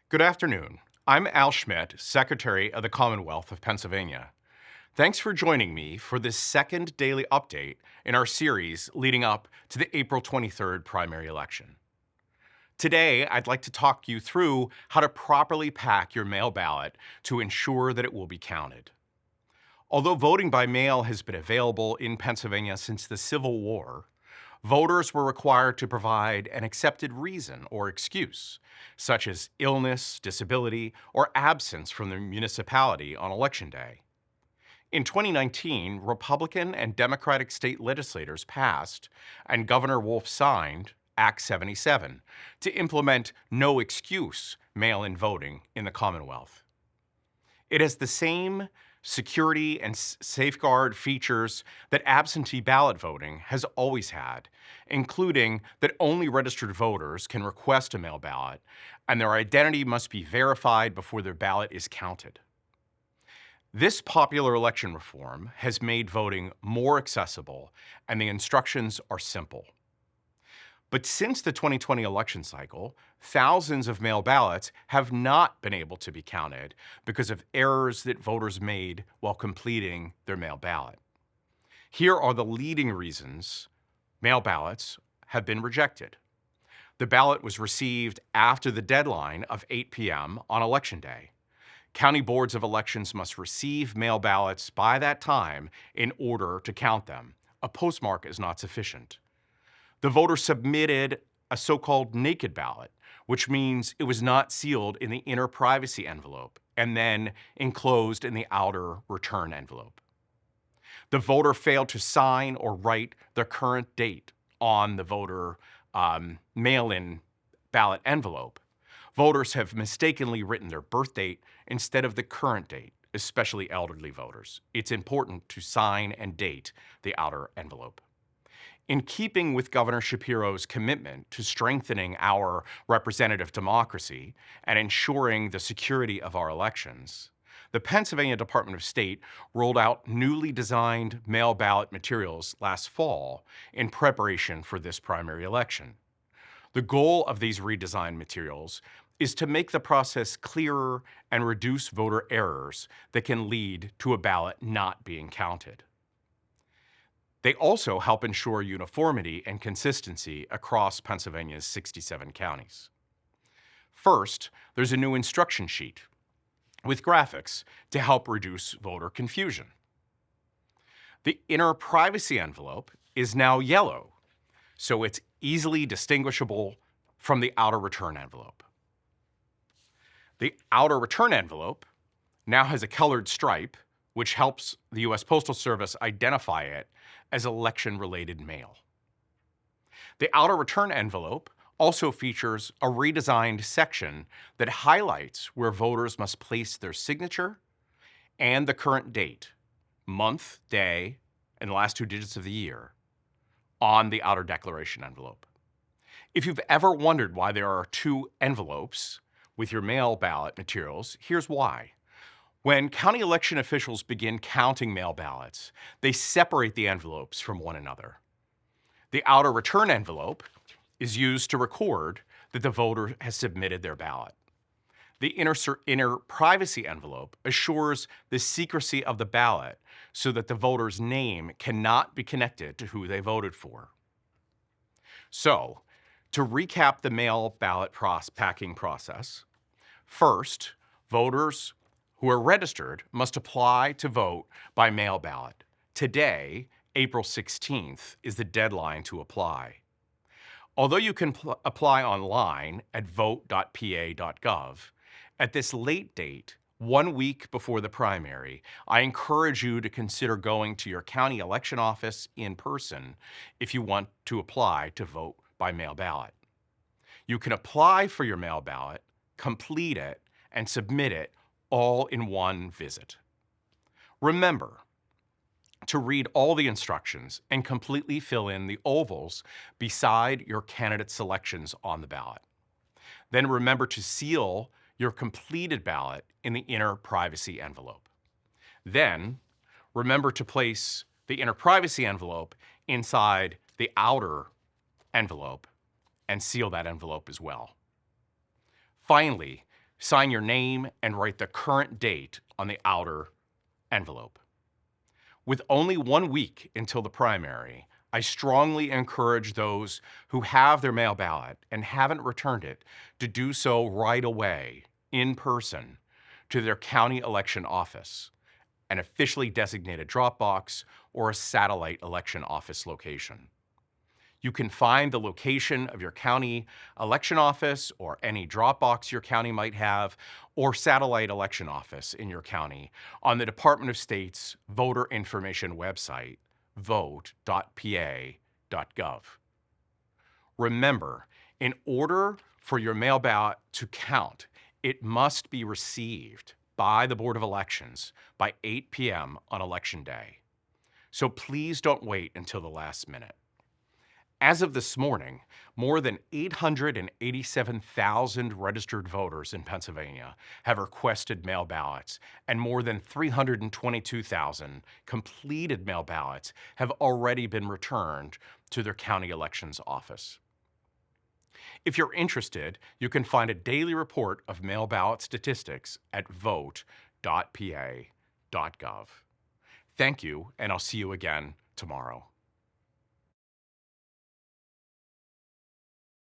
Good afternoon. I'm Al Schmidt, Secretary of the Commonwealth of Pennsylvania. Thanks for joining me for this second daily update in our series leading up to the April 23rd primary election. Today, I'd like to talk you through how to properly pack your mail ballot to ensure that it will be counted. Although voting by mail has been available in Pennsylvania since the Civil War, voters were required to provide an accepted reason or excuse, such as illness, disability, or absence from the municipality on Election Day. In 2019, Republican and Democratic state legislators passed, and Governor Wolf signed, Act 77 to implement no excuse mail-in voting in the Commonwealth. It has the same security and safeguard features that absentee ballot voting has always had, including that only registered voters can request a mail ballot, and their identity must be verified before their ballot is counted. This popular election reform has made voting more accessible, and the instructions are simple. But since the 2020 election cycle, thousands of mail ballots have not been able to be counted because of errors that voters made while completing their mail ballot. Here are the leading reasons mail ballots have been rejected. The ballot was received after the deadline of 8 p.m. on Election Day. County boards of elections must receive mail ballots by that time in order to count them. A postmark is not sufficient. The voter submitted a so-called naked ballot, which means it was not sealed in the inner privacy envelope and then enclosed in the outer return envelope. The voter failed to sign or write the current date on the voter mail-in ballot envelope. Voters have mistakenly written their birth date instead of the current date, especially elderly voters. It's important to sign and date the outer envelope. In keeping with Governor Shapiro's commitment to strengthening our representative democracy and ensuring the security of our elections, the Pennsylvania Department of State rolled out newly designed mail ballot materials last fall in preparation for this primary election. The goal of these redesigned materials is to make the process clearer and reduce voter errors that can lead to a ballot not being counted. They also help ensure uniformity and consistency across Pennsylvania's 67 counties. First, there's a new instruction sheet with graphics to help reduce voter confusion. The inner privacy envelope is now yellow, so it's easily distinguishable from the outer return envelope. The outer return envelope now has a colored stripe, which helps the U.S. Postal Service identify it as election-related mail. The outer return envelope also features a redesigned section that highlights where voters must place their signature and the current date, month, day, and the last two digits of the year on the outer declaration envelope. If you've ever wondered why there are two envelopes with your mail ballot materials, here's why. When county election officials begin counting mail ballots, they separate the envelopes from one another. The outer return envelope is used to record that the voter has submitted their ballot. The inner privacy envelope assures the secrecy of the ballot so that the voter's name cannot be connected to who they voted for. So, to recap the mail ballot packing process, first, voters who are registered must apply to vote by mail ballot. Today, April 16th, is the deadline to apply. Although you can apply online at vote.pa.gov, at this late date, 1 week before the primary, I encourage you to consider going to your county election office in person if you want to apply to vote by mail ballot. You can apply for your mail ballot, complete it, and submit it all in one visit. Remember to read all the instructions and completely fill in the ovals beside your candidate selections on the ballot. Then remember to seal your completed ballot in the inner privacy envelope. Then remember to place the inner privacy envelope inside the outer envelope and seal that envelope as well. Finally, Sign your name and write the current date on the outer envelope. With only 1 week until the primary, I strongly encourage those who have their mail ballot and haven't returned it to do so right away, in person, to their county election office, an officially designated drop box, or a satellite election office location. You can find the location of your county election office or any drop box your county might have, or satellite election office in your county on the Department of State's voter information website, vote.pa.gov. Remember, in order for your mail ballot to count, it must be received by the Board of Elections by 8 p.m. on Election Day. So please don't wait until the last minute. As of this morning, more than 887,000 registered voters in Pennsylvania have requested mail ballots, and more than 322,000 completed mail ballots have already been returned to their county elections office. If you're interested, you can find a daily report of mail ballot statistics at vote.pa.gov. Thank you, and I'll see you again tomorrow.